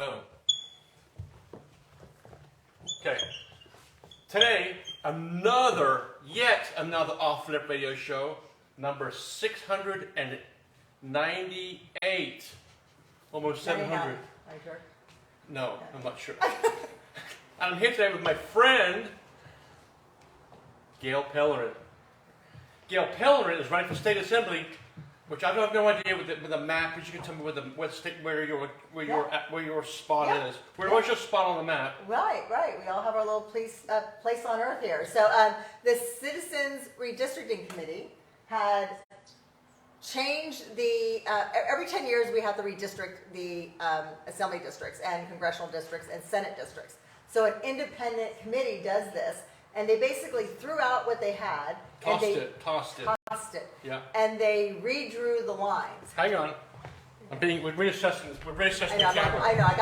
Oh. Okay. Today, yet another off-flip radio show, number 698. Almost 700. Are you sure? No, I'm not sure. I'm here today with my friend, Gail Pellerin. Gail Pellerin is running for State Assembly, which I have no idea with the map, but you can tell me where your spot is. What's your spot on the map? Right. We all have our little place on earth here. So the Citizens Redistricting Committee had changed the, every 10 years we have to redistrict the assembly districts and congressional districts and Senate districts. So an independent committee does this, and they basically threw out what they had. Tossed it. Yeah. And they redrew the lines. Hang on. We're reassessing the camera. I know. I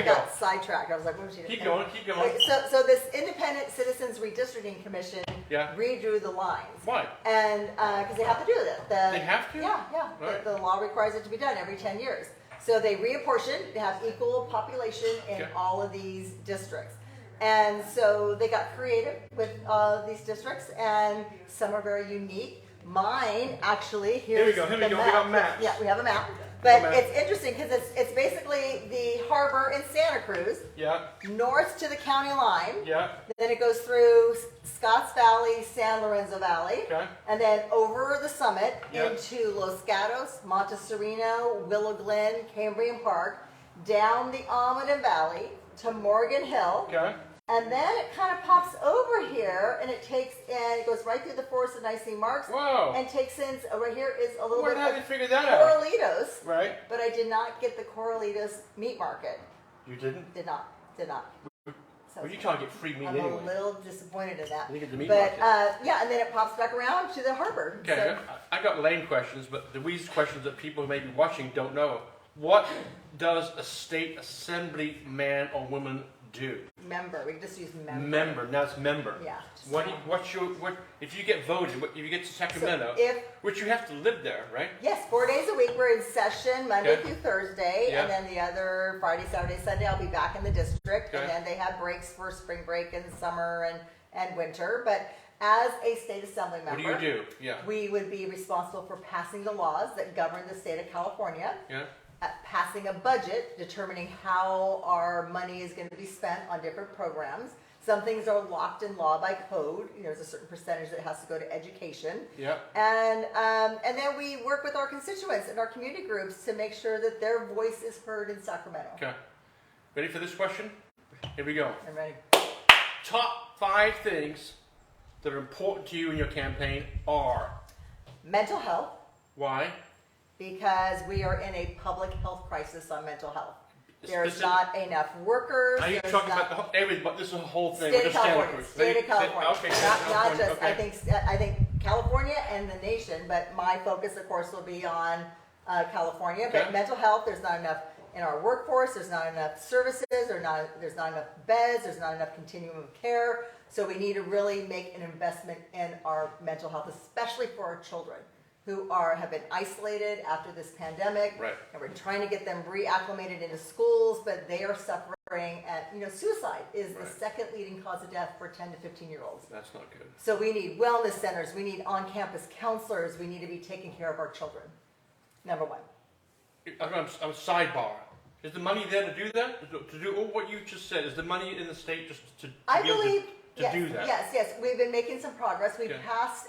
got sidetracked. I was like, what was she doing? Keep going. Okay, so this independent Citizens Redistricting Commission redrew the lines. Why? And because they have to do that. They have to? Yeah. Right. The law requires it to be done every 10 years. So they reapportion to have equal population in all of these districts. And so they got creative with these districts, and some are very unique. Mine, actually, here we go. We got maps. Yeah, we have a map. But it's interesting because it's basically the harbor in Santa Cruz. Yeah. North to the county line. Yeah. Then it goes through Scotts Valley, San Lorenzo Valley. Okay. And then over the summit into Los Gatos, Monte Sereno, Willow Glen, Cambrian Park, down the Almaden Valley to Morgan Hill. Okay. And then it kind of pops over here, and it goes right through the Forest of Nicene Marks. Whoa. And takes in, over here is a little bit How of did you figure that out? Corralitos. Right. But I did not get the Corralitos meat market. You didn't? Did not. So Well, you can't get free meat I'm anyway. a little disappointed in that. You get the meat but market. and then it pops back around to the harbor. Okay, So, I got lame questions, but these questions that people who may be watching don't know. What does a state assemblyman or woman do? member. We can just use member. Member. Now it's member. Yeah. What if you get voted? If you get to Sacramento, which you have to live there, right? Yes, 4 days a week. We're in session Monday Okay. through Thursday, Yeah. and then the other Friday, Saturday, Sunday, I'll be back in the district. Okay. And then they have breaks for spring break and summer and winter. But as a state assembly member, What do you do? Yeah. we would be responsible for passing the laws that govern the state of California. Yeah. Passing a budget, determining how our money is going to be spent on different programs. Some things are locked in law by code. There's a certain percentage that has to go to education. Yeah. And then we work with our constituents and our community groups to make sure that their voice is heard in Sacramento. Okay. Ready for this question? Here we go. I'm ready. Top 5 things that are important to you in your campaign are? Mental health, Why? because we are in a public health crisis on mental health. There's not enough workers. Are you talking about everybody? This is a whole thing. State of California. State of California. Okay. Not just. Okay. I think California and the nation, but my focus, of course, will be on California. Okay. But mental health, there's not enough in our workforce. There's not enough services. There's not enough beds. There's not enough continuum of care. So we need to really make an investment in our mental health, especially for our children who have been isolated after this pandemic. Right. And we're trying to get them reacclimated into schools, but they are suffering. Suicide is the second leading cause of death for 10 to 15-year-olds. That's not good. So we need wellness centers. We need on-campus counselors. We need to be taking care of our children. Number one. I'm sidebar. Is the money there to do that? To do all what you just said? Is the money in the state just to I be able believe. to Yes, do that? yes. We've been making some progress. We've Okay. passed,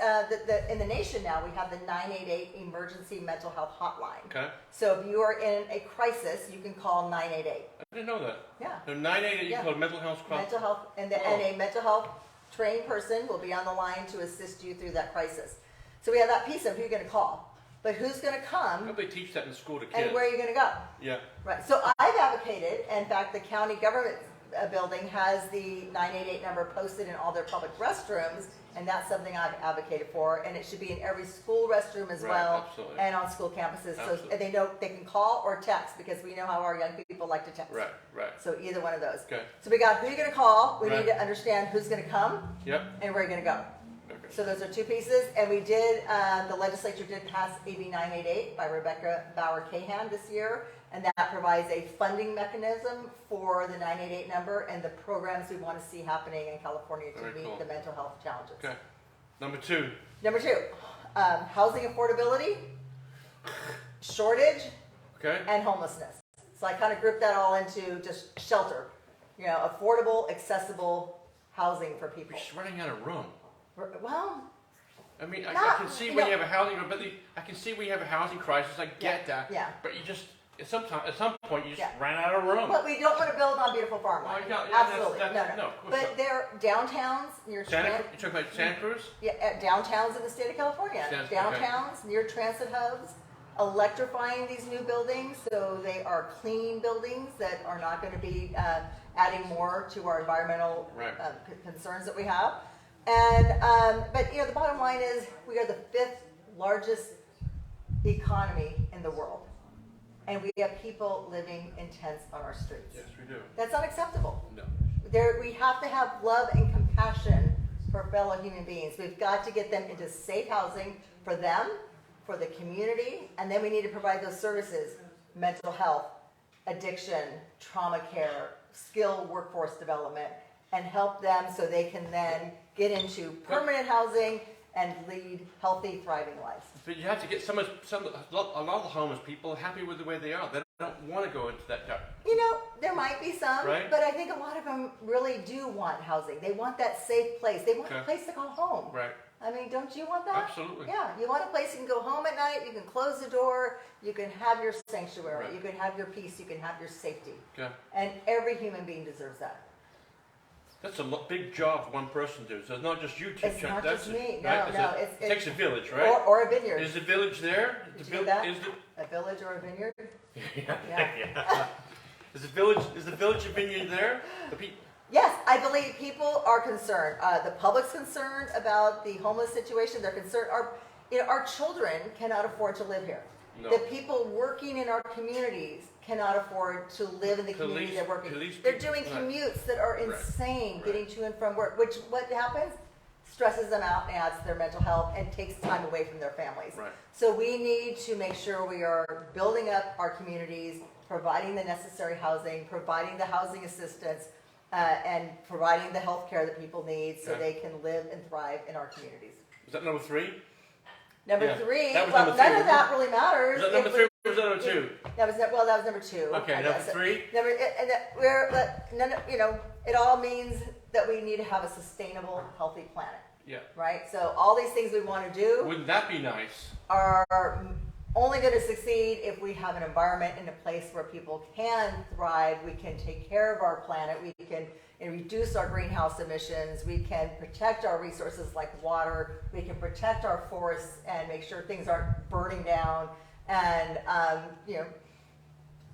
in the nation now, we have the 988 Emergency Mental Health Hotline. Okay. So if you are in a crisis, you can call 988. I didn't know that. Yeah. So 988, you Yeah. call it mental health crisis. Mental health, and a mental health trained person will be on the line to assist you through that crisis. So we have that piece of who you're going to call. But who's going to come How do they teach that in school to kids? and where are you going to go? Yeah. Right. So I've advocated, in fact, the county government building has the 988 number posted in all their public restrooms, and that's something I've advocated for, and it should be in every school restroom as well, absolutely. and on school campuses, Absolutely. so they know they can call or text, because we know how our young people like to text. Right. So either one of those. Okay. So we got who you're going to call, we Right. need to understand who's going to come, Yep. and where you're going to go. So those are two pieces, and we did, the legislature did pass AB 988 by Rebecca Bauer-Cahan this year, and that provides a funding mechanism for the 988 number and the programs we want to see happening in California to Very meet cool. the mental health challenges. Okay. Number two. Number two, housing affordability, shortage, Okay. and homelessness. So I kind of grouped that all into just shelter, affordable, accessible housing for people. We're just running out of room. Well, I mean, I Not- can see you when know- you have a housing, but I can see when you have a housing crisis. I get that. yeah. But you just at some point you just Yeah. ran out of room. but we don't want to build on beautiful farmland. Oh, yeah, Absolutely, that's- no. no, of course But not. there are downtowns near You talking about Santa Cruz? downtowns in the state of California. Okay. Downtowns near transit hubs, electrifying these new buildings so they are clean buildings that are not going to be adding more to our environmental Right. concerns that we have. And but the bottom line is we are the 5th largest economy in the world, and we have people living in tents on our streets. Yes, we do. That's unacceptable. No. We have to have love and compassion for fellow human beings. We've got to get them into safe housing for them, for the community, and then we need to provide those services: mental health, addiction, trauma care, skill workforce development, and help them so they can then get into permanent housing and lead healthy, thriving lives. But you have to get a lot of the homeless people are happy with the way they are. They don't want to go into that. There might be some, Right. but I think a lot of them really do want housing. They want that safe place. They want Okay. a place to call home. Right. I mean, don't you want that? Absolutely. Yeah, you want a place you can go home at night, you can close the door, you can have your sanctuary, Right. you can have your peace, you can have your safety. Okay. And every human being deserves that. That's a big job for one person to do. So it's not just you two. It's not just me. No, right? no, It it's takes a village, right? or a vineyard. Is the village there? Did you do that? Is A village or a vineyard? yeah. Is the village a vineyard there? The people. Yes, I believe people are concerned. The public's concerned about the homeless situation. They're concerned. Our children cannot afford to live here. No. The people working in our communities cannot afford to live in the community they're working. They're doing commutes that are insane, getting to and from work, which what happens? Stresses them out and adds to their mental health and takes time away from their families. Right. So we need to make sure we are building up our communities, providing the necessary housing, providing the housing assistance, and providing the health care that people need so they can live and thrive in our communities. Is that number 3? Number Yeah. 3, That was well, number none 3, of that really matters. Was that number 3 or was that number 2? That was number 2. Okay, I number guess. 3? It all means that we need to have a sustainable, healthy planet, Yeah. right? So all these things we want to do Wouldn't that be nice? are only going to succeed if we have an environment and a place where people can thrive. We can take care of our planet. We can reduce our greenhouse emissions. We can protect our resources like water. We can protect our forests and make sure things aren't burning down. And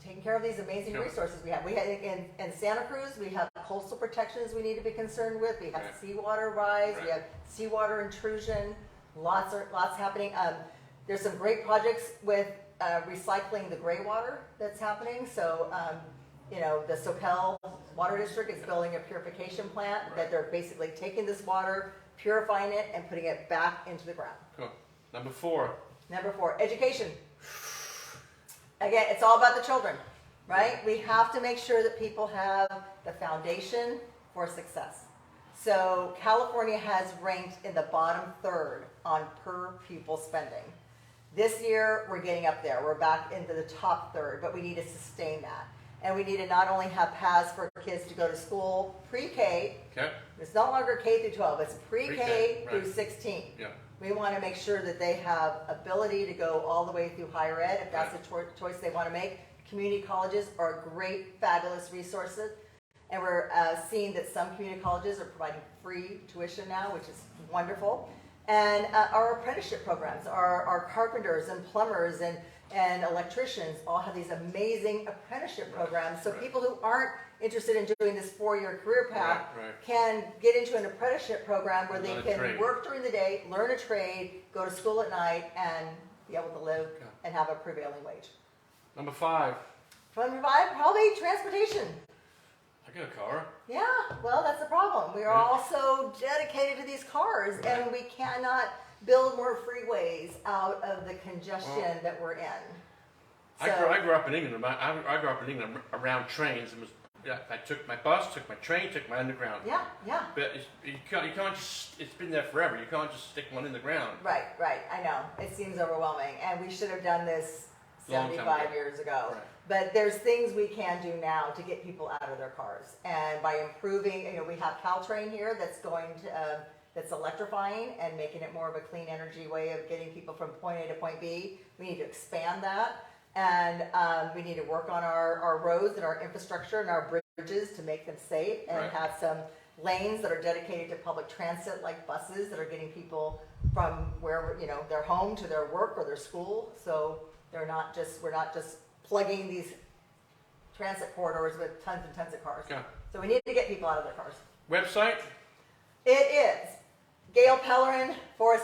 taking care of these amazing resources we have. We have in Santa Cruz, we have coastal protections we need to be concerned with. We have seawater rise. We have seawater intrusion. Lots happening. There's some great projects with recycling the gray water that's happening. So, the Soquel Water District is building a purification plant that they're basically taking this water, purifying it, and putting it back into the ground. Cool. Number 4. Number 4, education. Again, it's all about the children, right? We have to make sure that people have the foundation for success. So California has ranked in the bottom third on per pupil spending. This year, we're getting up there. We're back into the top third, but we need to sustain that. And we need to not only have paths for kids to go to school pre-K. Okay. It's no longer K through 12. It's pre-K Pre-K, through right. 16. Yeah. We want to make sure that they have ability to go all the way through higher ed if that's the choice they want to make. Community colleges are great, fabulous resources. And we're seeing that some community colleges are providing free tuition now, which is wonderful. And our apprenticeship programs, our carpenters and plumbers and electricians all have these amazing apprenticeship programs. So people who aren't interested in doing this 4-year career path can get into an apprenticeship program where they can work during the day, learn a trade, go to school at night, and be able to live and have a prevailing wage. Number 5. Number 5, probably transportation. I I got a car. Yeah, well, that's the problem. We are all so dedicated to these cars, and we cannot build more freeways out of the congestion that we're in. I grew up in England. I grew up in England around trains. It was, yeah, I took my bus, took my train, took my underground. Yeah, yeah. But you can't just, it's been there forever. You can't just stick one in the ground. Right, I know. It seems overwhelming, and we should have done this Long time 75 ago. years ago. Right. But there's things we can do now to get people out of their cars, and by improving, we have Caltrain here that's going to, that's electrifying and making it more of a clean energy way of getting people from point A to point B. We need to expand that, and we need to work on our roads and our infrastructure and our bridges to make them safe, and Right. have some lanes that are dedicated to public transit, like buses that are getting people from wherever, their home to their work or their school. So we're not just plugging these transit corridors with tons and tons of cars. Okay. So we need to get people out of their cars. Website? It is Gail Pellerin, Forest